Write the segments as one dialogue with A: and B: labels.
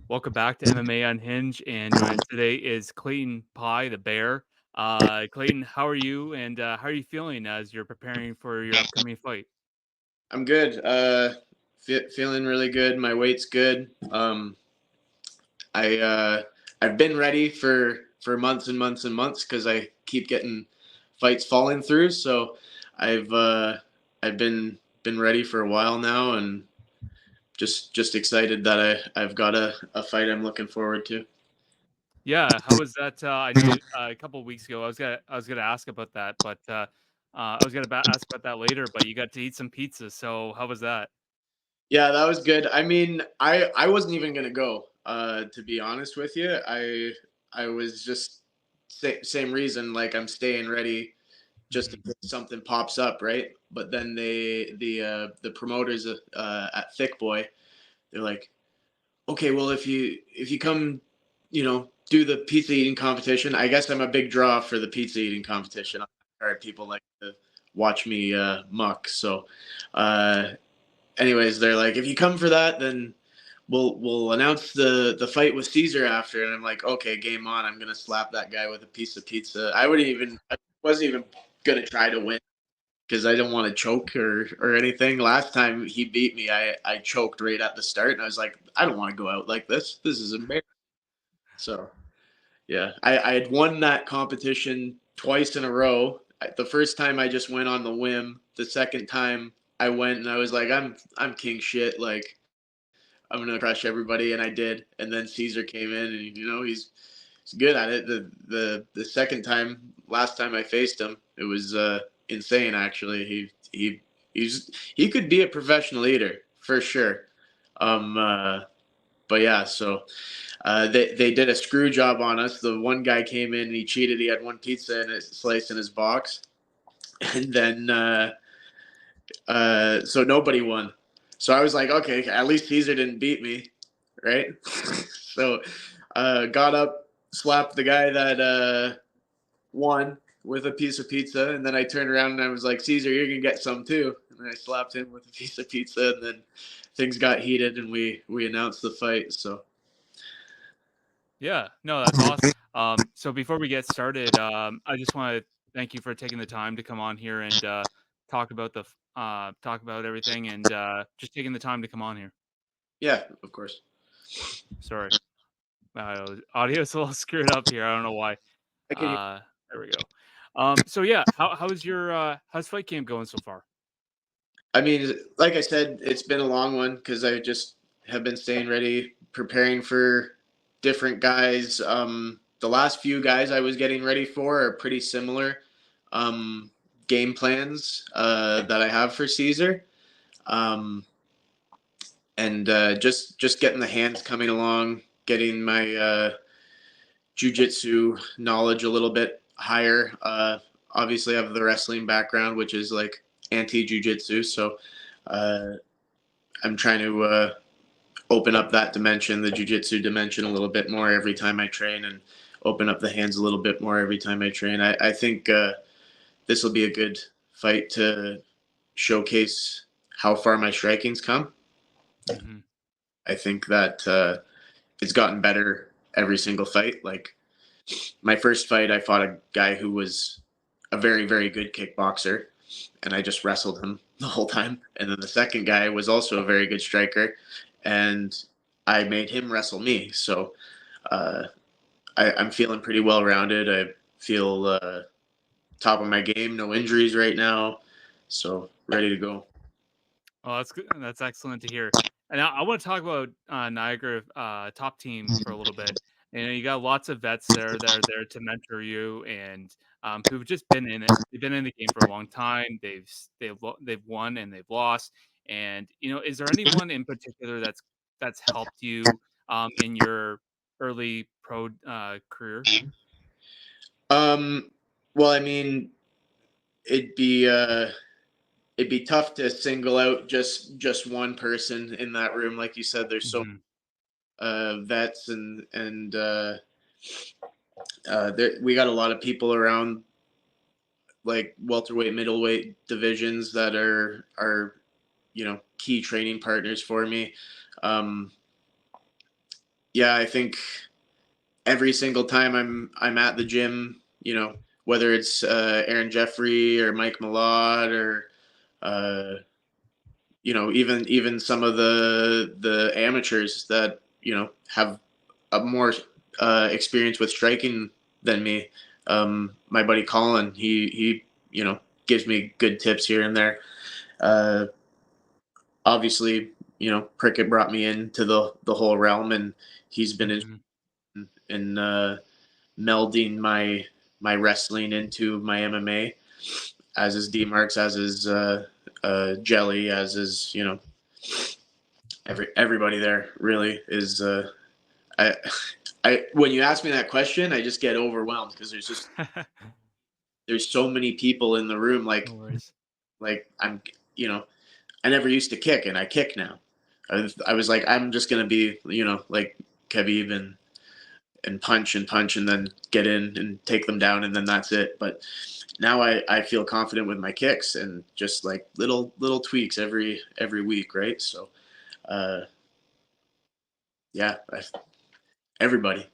A: Welcome back to MMA Unhinged, and joining us today is Clayton Pye, the Bear. Clayton, how are you, and how are you feeling as you're preparing for your upcoming fight?
B: I'm good. Feeling really good. My weight's good. I've been ready for months and months and months because I keep getting fights falling through. So I've uh, I've been ready for a while now, and just excited that I've got a fight I'm looking forward to.
A: Yeah, how was that? I know a couple of weeks ago I was gonna ask about that, but I was gonna ask about that later. But you got to eat some pizza, so how was that?
B: Yeah, that was good. I mean, I wasn't even gonna go. To be honest with you, I was just same reason. Like I'm staying ready just in
A: Mhm.
B: case something pops up, right? But then the promoters at Thick Boy, they're like, okay, well if you come, do the pizza eating competition. I guess I'm a big draw for the pizza eating competition. People like to watch me muck. So, uh, anyways, they're like, if you come for that, then we'll announce the fight with Cesar after. And I'm like, okay, game on. I'm gonna slap that guy with a piece of pizza. I wasn't even gonna try to win because I don't want to choke or anything. Last time he beat me, I choked right at the start, and I was like, I don't want to go out like this. This is embarrassing. So yeah, I had won that competition twice in a row. The first time I just went on the whim. The second time I went and I was like, I'm king shit. Like I'm gonna crush everybody, and I did. And then Caesar came in, and he's good at it. The second time, last time I faced him, it was insane. Actually, he could be a professional eater for sure. Um, uh, but yeah, so they did a screw job on us. The one guy came in and he cheated. He had one pizza and a slice in his box, and then so nobody won. So I was like, okay, at least Caesar didn't beat me, right? So got up, slapped the guy that won with a piece of pizza, and then I turned around and I was like, Caesar, you're gonna get some too. And then I slapped him with a piece of pizza, and then things got heated, and we announced the fight. So
A: Yeah, no, that's awesome. So before we get started, I just want to thank you for taking the time to come on here and talk about everything and just taking the time to come on here.
B: yeah, of course.
A: Sorry, audio's a little screwed up here. I don't know why.
B: I can.
A: There we go. So yeah, how's your how's fight camp going so far?
B: I mean, like I said, it's been a long one because I just have been staying ready, preparing for different guys. The last few guys I was getting ready for are pretty similar um, game plans that I have for Caesar, um, and just getting the hands coming along, getting my jujitsu knowledge a little bit higher. Obviously, I have the wrestling background, which is like anti jujitsu, so. Uh, I'm trying to open up that dimension, the jujitsu dimension, a little bit more every time I train, and open up the hands a little bit more every time I train. I think this will be a good fight to showcase how far my striking's come.
A: Hmm.
B: I think that it's gotten better every single fight. Like my first fight, I fought a guy who was a very, very good kickboxer, and I just wrestled him the whole time. And then the second guy was also a very good striker, and I made him wrestle me. So uh, I'm feeling pretty well rounded. I feel top of my game, no injuries right now, so ready to go.
A: Oh, that's good. That's excellent to hear. And I want to talk about Niagara top team for a little bit. And you got lots of vets there that are there to mentor you and who've just been in it. They've been in the game for a long time. They've won and they've lost. And is there anyone in particular that's helped you in your early pro career?
B: Um, well, I mean, it'd be uh, it'd be tough to single out just one person in that room. Like you said, there's so
A: Hmm.
B: vets and we got a lot of people around like welterweight, middleweight divisions that are key training partners for me. Um, yeah, I think every single time I'm at the gym, whether it's Aaron Jeffrey or Mike Malott or uh, even some of the amateurs that have a more experience with striking than me. My buddy Colin, he gives me good tips here and there. Uh, Obviously, Prickett brought me into the whole realm, and he's been
A: Mhm.
B: in melding my wrestling into my MMA, as is D Marks, as is Jelly, as is everybody there really is. I I when you ask me that question, I just get overwhelmed because there's so many people in the room.
A: No
B: Like
A: worries.
B: I'm I never used to kick, and I kick now. I was like, I'm just gonna be like Khabib and punch and then get in and take them down, and then that's it. But now I feel confident with my kicks, and just like little tweaks every week, right? So uh, yeah, everybody,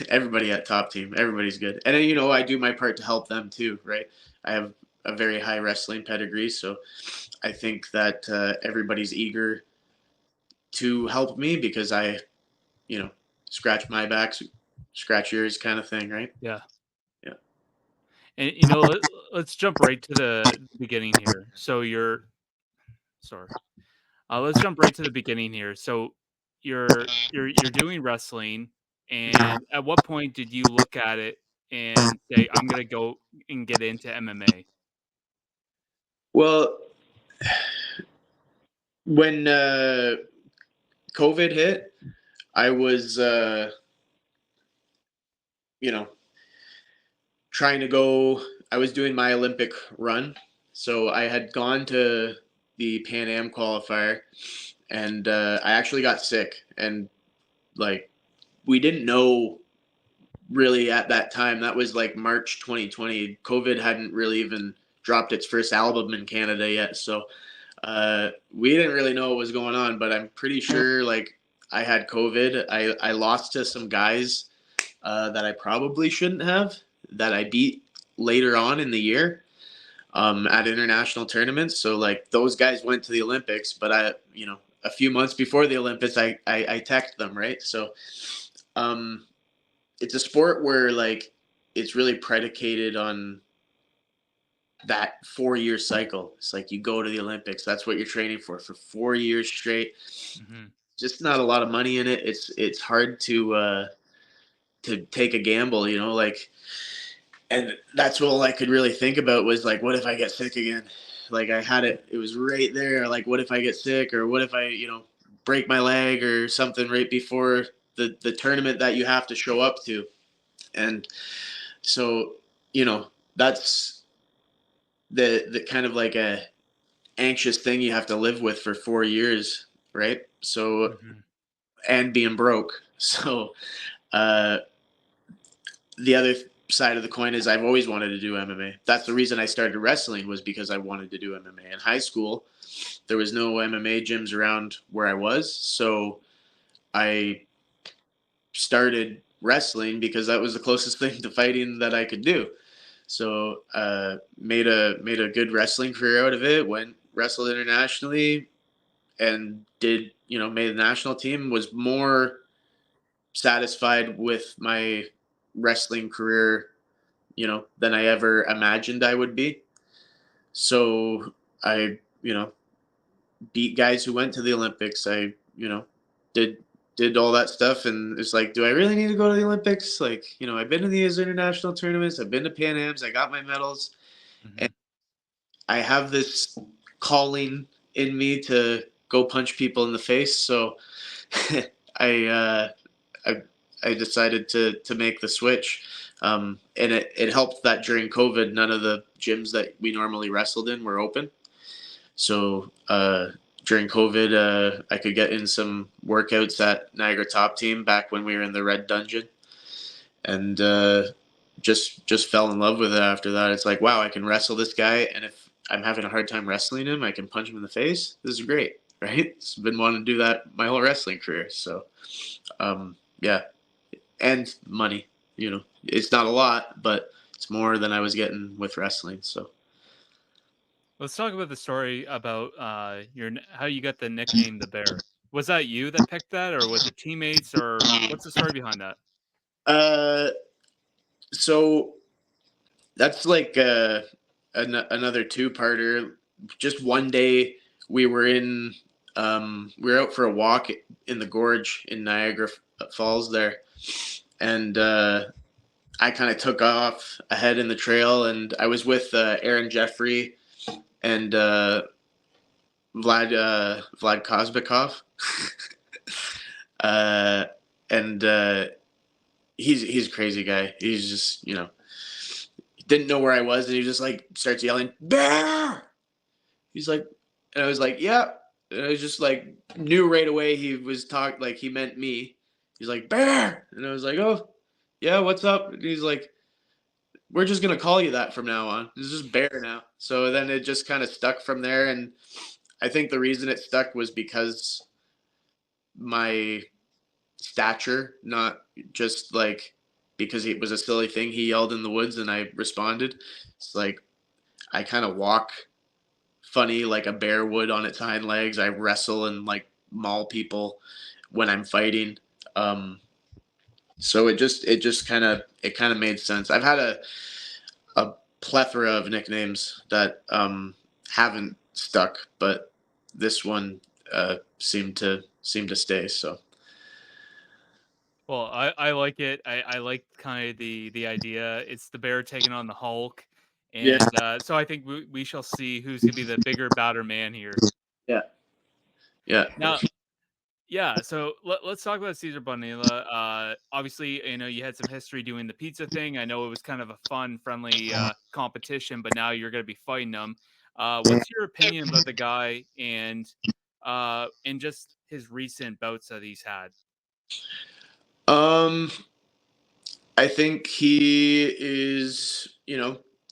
B: everybody at Top Team, everybody's good, and then I do my part to help them too, right? I have a very high wrestling pedigree, so I think that everybody's eager to help me because I you know scratch my back, scratch yours, kind of thing, right?
A: Yeah.
B: Yeah.
A: And let's jump right to the beginning here. So sorry. Let's jump right to the beginning here. So you're doing wrestling, and at what point did you look at it and say, "I'm gonna go and get into MMA"?
B: Well, when COVID hit, I was you know trying to go. I was doing my Olympic run, so I had gone to the Pan Am qualifier, and I actually got sick, and like we didn't know really at that time. That was like March 2020. COVID hadn't really even dropped its first album in Canada yet, so we didn't really know what was going on. But I'm pretty sure like I had COVID. I lost to some guys that I probably shouldn't have, that I beat later on in the year at international tournaments. So like those guys went to the Olympics, but a few months before the Olympics, I teched them, right. So um, it's a sport where like it's really predicated on that 4 year cycle. It's like you go to the Olympics, that's what you're training for 4 years straight.
A: Mhm.
B: Just not a lot of money in it. It's hard to take a gamble, like, and that's all I could really think about was like, what if I get sick again? Like I had it was right there. Like, what if I get sick, or what if I, break my leg or something right before the tournament that you have to show up to. And so, that's the kind of like a anxious thing you have to live with for 4 years, right? So,
A: Mhm.
B: and being broke. So, uh, the other side of the coin is I've always wanted to do MMA. That's the reason I started wrestling, was because I wanted to do MMA. In high school, there was no MMA gyms around where I was, so I started wrestling because that was the closest thing to fighting that I could do. So made a good wrestling career out of it. Went wrestled internationally and did made the national team. Was more satisfied with my wrestling career than I ever imagined I would be. So I, beat guys who went to the Olympics. I, did did all that stuff, and it's like, do I really need to go to the Olympics? Like, I've been to these international tournaments, I've been to Pan Am's, I got my medals, and
A: Mhm.
B: I have this calling in me to go punch people in the face. So I I I decided to make the switch. And it helped that during COVID, none of the gyms that we normally wrestled in were open. So during COVID, I could get in some workouts at Niagara Top Team back when we were in the Red Dungeon, and just fell in love with it after that. It's like, wow, I can wrestle this guy, and if I'm having a hard time wrestling him, I can punch him in the face. This is great, right? I've been wanting to do that my whole wrestling career. So, um, yeah, and money. You know, it's not a lot, but it's more than I was getting with wrestling. So,
A: Let's talk about the story about how you got the nickname the Bear. Was that you that picked that, or was it teammates, or what's the story behind that?
B: uh, so that's like another two-parter. Just one day we were in we were out for a walk in the gorge in Niagara Falls there, and I kind of took off ahead in the trail, and I was with Aaron Jeffrey and Vlad Kozbikov, uh, and he's a crazy guy. He's just didn't know where I was, and he just like starts yelling bear. He's like, and I was like, yeah. And I was just like, knew right away he was like he meant me. He's like bear, and I was like, oh yeah, what's up? And he's like, we're just gonna call you that from now on. It's just bear now. So then it just kind of stuck from there, and I think the reason it stuck was because my stature, not just like because it was a silly thing he yelled in the woods and I responded. It's like I kind of walk funny like a bear would on its hind legs. I wrestle and like maul people when I'm fighting. So it kind of made sense. I've had a plethora of nicknames that haven't stuck, but this one seemed to stay. So
A: Well, I like it. I like kind of the idea. It's the Bear taking on the Hulk,
B: yeah,
A: and so I think we shall see who's gonna be the bigger, badder man here.
B: yeah, yeah.
A: Now, yeah, so let's talk about Cesar Bonilla. Obviously, you had some history doing the pizza thing. I know it was kind of a fun, friendly competition, but now you're going to be fighting him. What's your opinion about the guy and just his recent bouts that he's had?
B: Um, I think he is,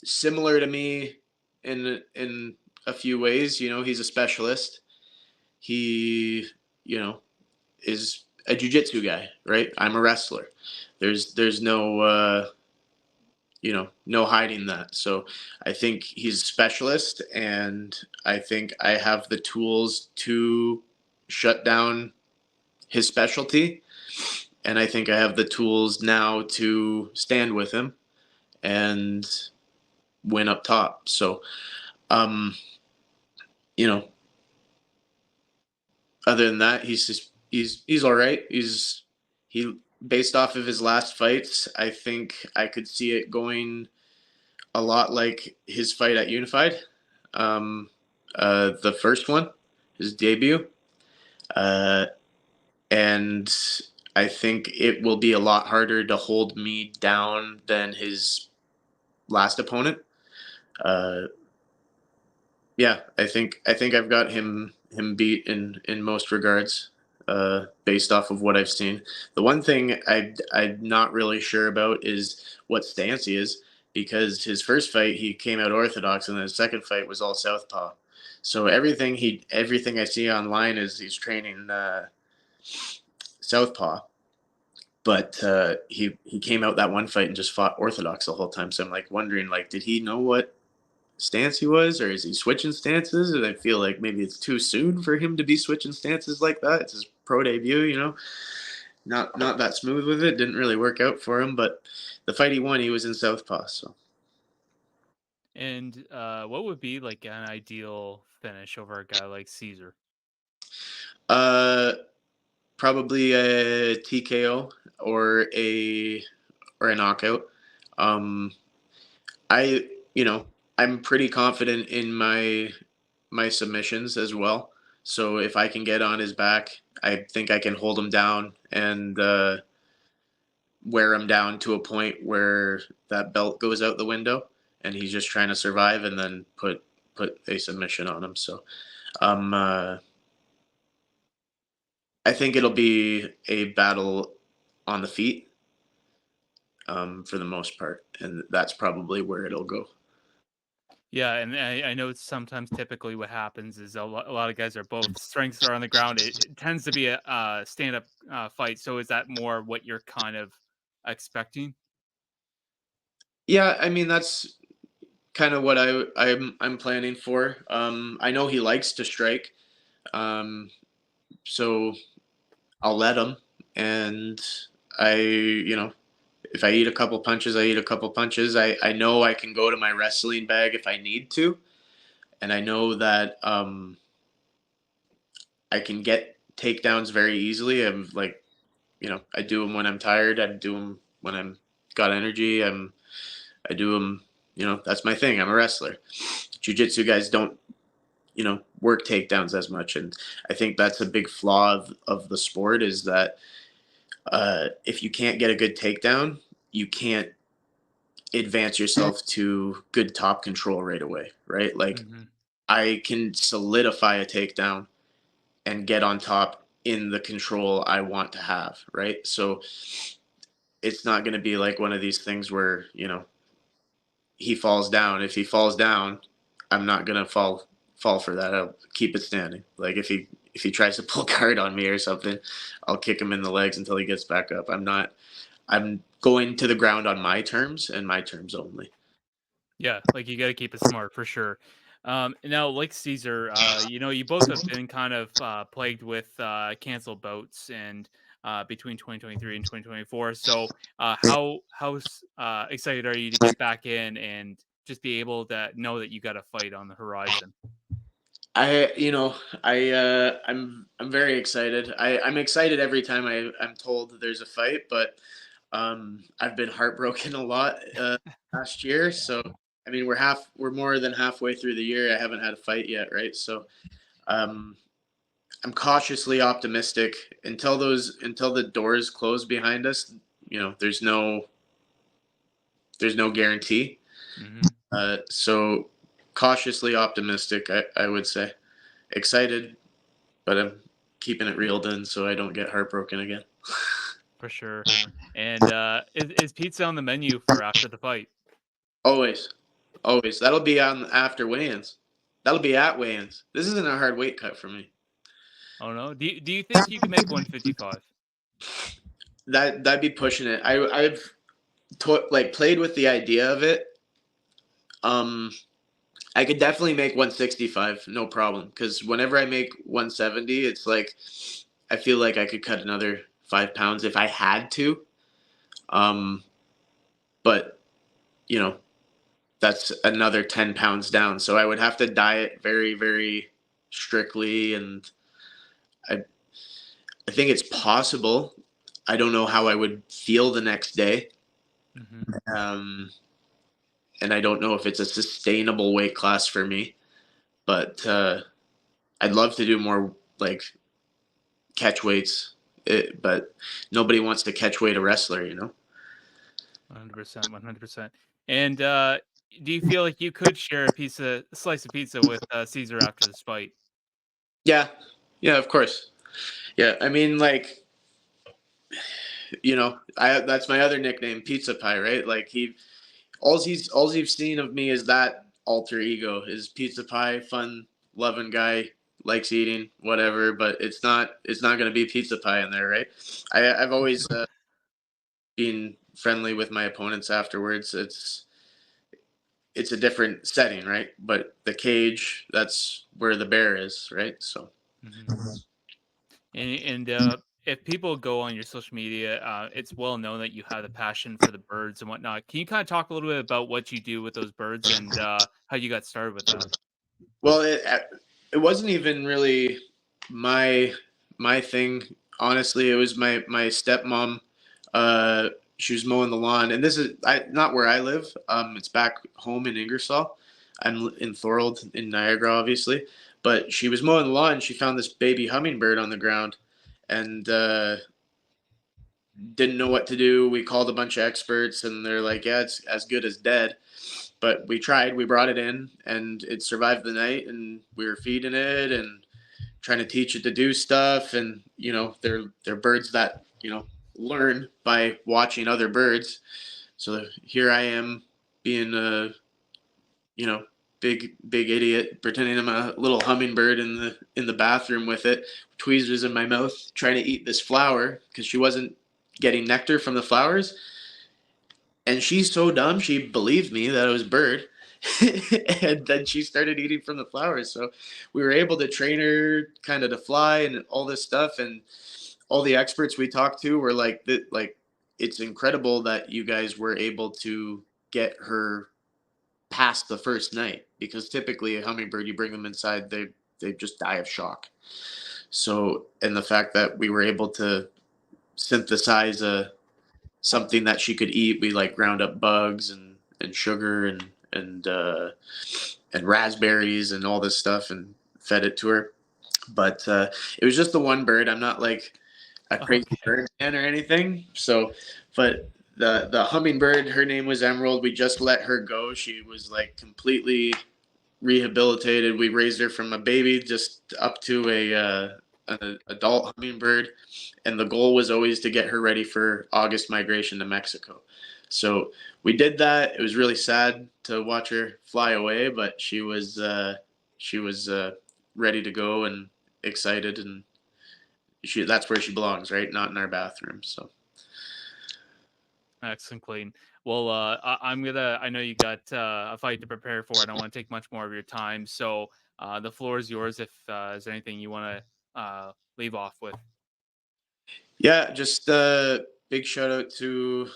B: similar to me in a few ways. He's a specialist. He, you know, is a jujitsu guy, right? I'm a wrestler. There's no no hiding that. So I think he's a specialist, and I think I have the tools to shut down his specialty, and I think I have the tools now to stand with him and win up top. So, um, you know, other than that, he's all right. He based off of his last fights, I think I could see it going a lot like his fight at Unified, um, the first one, his debut, uh, and I think it will be a lot harder to hold me down than his last opponent. Uh, yeah, I think I've got him beat in most regards, based off of what I've seen. The one thing I'm not really sure about is what stance he is, because his first fight he came out orthodox, and then his second fight was all southpaw. So everything I see online is he's training southpaw, but he came out that one fight and just fought orthodox the whole time. So I'm like wondering, like, did he know what stance he was, or is he switching stances? And I feel like maybe it's too soon for him to be switching stances like that. It's his pro debut, not that smooth with it. Didn't really work out for him, but the fight he won, he was in southpaw. So
A: And what would be like an ideal finish over a guy like Caesar?
B: uh probably a TKO or a knockout. um I I'm pretty confident in my submissions as well. So if I can get on his back, I think I can hold him down and wear him down to a point where that belt goes out the window, and he's just trying to survive, and then put a submission on him. So um, uh, I think it'll be a battle on the feet, for the most part, and that's probably where it'll go.
A: Yeah, and I know it's sometimes typically what happens is a lot of guys are both strengths are on the ground. It tends to be a stand up fight. So is that more what you're kind of expecting?
B: Yeah, I mean that's kind of what I'm planning for. I know he likes to strike, so I'll let him. And if I eat a couple punches, I eat a couple punches. I know I can go to my wrestling bag if I need to, and I know that I can get takedowns very easily. I'm like, I do them when I'm tired. I do them when I'm got energy. I do them. That's my thing. I'm a wrestler. Jiu-jitsu guys don't work takedowns as much, and I think that's a big flaw of the sport is that if you can't get a good takedown, you can't advance yourself to good top control right away, right? Like
A: Hmm.
B: I can solidify a takedown and get on top in the control I want to have, right? So it's not going to be like one of these things where, he falls down. If he falls down, I'm not going to fall for that. I'll keep it standing. Like if he tries to pull guard on me or something, I'll kick him in the legs until he gets back up. I'm going to the ground on my terms and my terms only.
A: Yeah, like you got to keep it smart for sure. Now, like Caesar, you both have been kind of plagued with canceled bouts and between 2023 and 2024. So, how excited are you to get back in and just be able to know that you got a fight on the horizon?
B: I you know I'm very excited. I'm excited every time I'm told there's a fight, but I've been heartbroken a lot last year. So I mean we're more than halfway through the year. I haven't had a fight yet, right? So um, I'm cautiously optimistic until the doors close behind us. There's no guarantee.
A: Hmm.
B: So cautiously optimistic, I would say. Excited, but I'm keeping it reeled in so I don't get heartbroken again.
A: For sure. And is pizza on the menu for after the fight?
B: Always, always. That'll be on after weigh-ins. That'll be at weigh-ins. This isn't a hard weight cut for me.
A: Oh no. Do you think you can make 155?
B: That'd be pushing it. I've played with the idea of it. Um, I could definitely make 165, no problem. Because whenever I make 170, it's like I feel like I could cut another 5 pounds if I had to. Um, but you know, that's another 10 pounds down. So I would have to diet very, very strictly. And I, I think it's possible. I don't know how I would feel the next day.
A: Hmm.
B: Um, and I don't know if it's a sustainable weight class for me, but I'd love to do more like catch weights. But nobody wants to catch weight a wrestler.
A: 100%, 100%. And do you feel like you could share a slice of pizza with Caesar after this fight?
B: Yeah. Yeah, of course. Yeah. I mean, like, I that's my other nickname, Pizza Pie, right? Like all you've seen of me is that alter ego is Pizza Pie, fun, loving guy, likes eating, whatever. But it's not going to be Pizza Pie in there, right? I've always been friendly with my opponents afterwards. It's a different setting, right? But the cage, that's where the bear is, right? So
A: Hmm. And if people go on your social media, it's well known that you have the passion for the birds and whatnot. Can you kind of talk a little bit about what you do with those birds and how you got started with that?
B: well, it wasn't even really my my thing. Honestly, it was my stepmom. Uh, she was mowing the lawn, and this is not where I live. It's back home in Ingersoll. I'm in Thorold in Niagara, obviously. But she was mowing the lawn. And she found this baby hummingbird on the ground, and didn't know what to do. We called a bunch of experts, and they're like, "Yeah, it's as good as dead." But we tried. We brought it in, and it survived the night. And we were feeding it and trying to teach it to do stuff. And they're birds that learn by watching other birds. So here I am being you know big idiot, pretending I'm a little hummingbird in the bathroom with it, tweezers in my mouth, trying to eat this flower because she wasn't getting nectar from the flowers. And she's so dumb, she believed me that it was bird. And then she started eating from the flowers. So we were able to train her kind of to fly and all this stuff. And all the experts we talked to were like, like, it's incredible that you guys were able to get her past the first night, because typically a hummingbird, you bring them inside, they just die of shock. So, and the fact that we were able to synthesize a something that she could eat, we like ground up bugs and sugar and raspberries and all this stuff and fed it to her. But it was just the one bird. I'm not like a crazy
A: Okay.
B: bird man or anything. So, but the hummingbird, her name was Emerald. We just let her go. She was like completely rehabilitated. We raised her from a baby just up to an adult hummingbird, and the goal was always to get her ready for August migration to Mexico. So we did that. It was really sad to watch her fly away, but she was ready to go and excited, and that's where she belongs, right? Not in our bathroom. So
A: Excellent, Clayton. Well, I'm gonna. I know you got a fight to prepare for. I don't want to take much more of your time, so the floor is yours. If is there anything you want to leave off with?
B: yeah, just big shout out to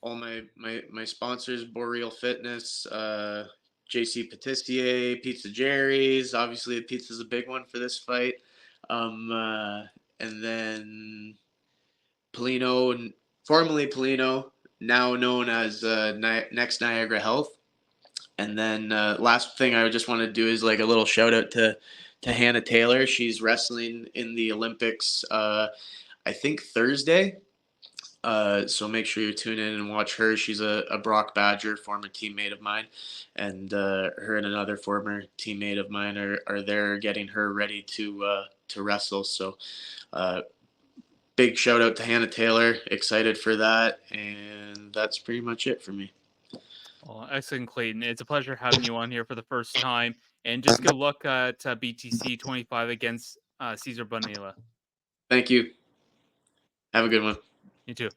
B: all my sponsors: Boreal Fitness, JC Patissier, Pizza Jerry's. Obviously, the pizza's a big one for this fight. And then Polino, and formerly Polino, now known as Next Niagara Health. And then last thing I just want to do is like a little shout out to Hannah Taylor. She's wrestling in the Olympics. I think Thursday. So make sure you tune in and watch her. She's a Brock Badger, former teammate of mine, and her and another former teammate of mine are there getting her ready to wrestle. So uh, big shout out to Hannah Taylor. Excited for that, and that's pretty much it for me.
A: Well, excellent, Clayton. It's a pleasure having you on here for the first time, and just good luck at BTC 25 against Cesar Bonilla.
B: Thank you. Have a good one.
A: You too.